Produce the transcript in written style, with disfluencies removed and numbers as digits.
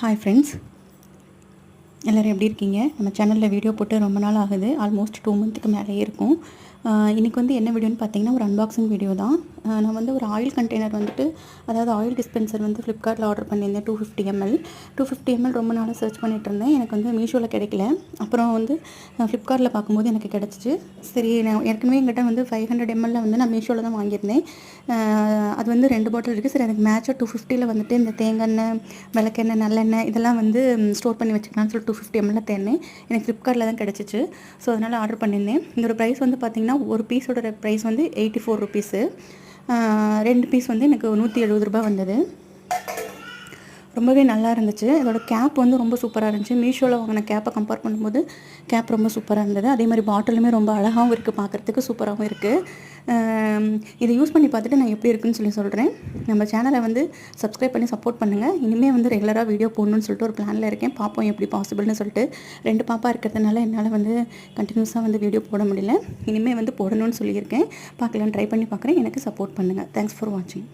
Hi friends, எல்லோரும் எப்படி இருக்கீங்க? நம்ம சேனலில் வீடியோ போட்டு ரொம்ப நாள் ஆகுது. ஆல்மோஸ்ட் 2 மந்த்துக்கு மேலே இருக்கும். இன்றைக்கி வந்து என்ன வீடியோன்னு பார்த்தீங்கன்னா, ஒரு அன்பாக்சிங் வீடியோ தான். நான் வந்து ஒரு ஆயில் கண்டெய்னர் வந்துட்டு, அதாவது ஆயில் டிஸ்பென்சர் வந்து ஃப்ளிப்கார்ட்டில் ஆர்டர் பண்ணியிருந்தேன். 250 ml 250 ml ரொம்ப நாளாக சர்ச் பண்ணிகிட்டு இருந்தேன். எனக்கு வந்து மீஷோவில் கிடைக்கல. அப்புறம் வந்து ஃப்ளிப்கார்ட்டில் பார்க்கும்போது எனக்கு கிடச்சிச்சு. சரி, நான் ஏற்கனவே என்கிட்ட வந்து 500 ml வந்து நான் மீஷோவில் தான் வாங்கியிருந்தேன். அது வந்து 2 பாட்டில் இருக்குது. சரி, எனக்கு மேட்சாக 250 வந்துட்டு இந்த தேங்காய், விளக்கெண்ணெய், நல்லெண்ணெய் இதெல்லாம் வந்து ஸ்டோர் பண்ணி வச்சுக்கலாம்னு சொல்லி 250 ml தேடினேன். எனக்கு ஃப்ளிப்கார்ட்டில் தான் கிடச்சிச்சு. ஸோ அதனால் ஆர்டர் பண்ணியிருந்தேன். இதோட ப்ரைஸ் வந்து பார்த்திங்கன்னா, ஒரு பீஸோட ப்ரைஸ் வந்து 84 ருபீஸு. 2 பீஸ் வந்து எனக்கு 170 ரூபா வந்தது. ரொம்பவே நல்லா இருந்துச்சு. இதோட கேப் வந்து ரொம்ப சூப்பராக இருந்துச்சு. மீஷோவில் வாங்கின கேப்பை கம்பேர் பண்ணும்போது கேப் ரொம்ப சூப்பராக இருந்தது. அதே மாதிரி பாட்டிலுமே ரொம்ப அழகாகவும் இருக்குது, பார்க்குறதுக்கு சூப்பராகவும் இருக்குது. இதை யூஸ் பண்ணி பார்த்துட்டு நான் எப்படி இருக்குன்னு சொல்கிறேன். நம்ம சேனலை வந்து சப்ஸ்கிரைப் பண்ணி சப்போர்ட் பண்ணுங்கள். இனிமேல் வந்து ரெகுலராக வீடியோ போடணும்னு சொல்லிட்டு ஒரு பிளானில் இருக்கேன். பார்ப்போம் எப்படி பாசிபிள்னு சொல்லிட்டு. 2 பாப்பா இருக்கிறதுனால என்னால் வந்து கண்டினியூஸாக வந்து வீடியோ போட முடியல. இனிமேல் வந்து போடணும்னு சொல்லியிருக்கேன். பார்க்கலாம், ட்ரை பண்ணி பார்க்குறேன். எனக்கு சப்போர்ட் பண்ணுங்கள். தேங்க்ஸ் ஃபார் வாட்சிங்.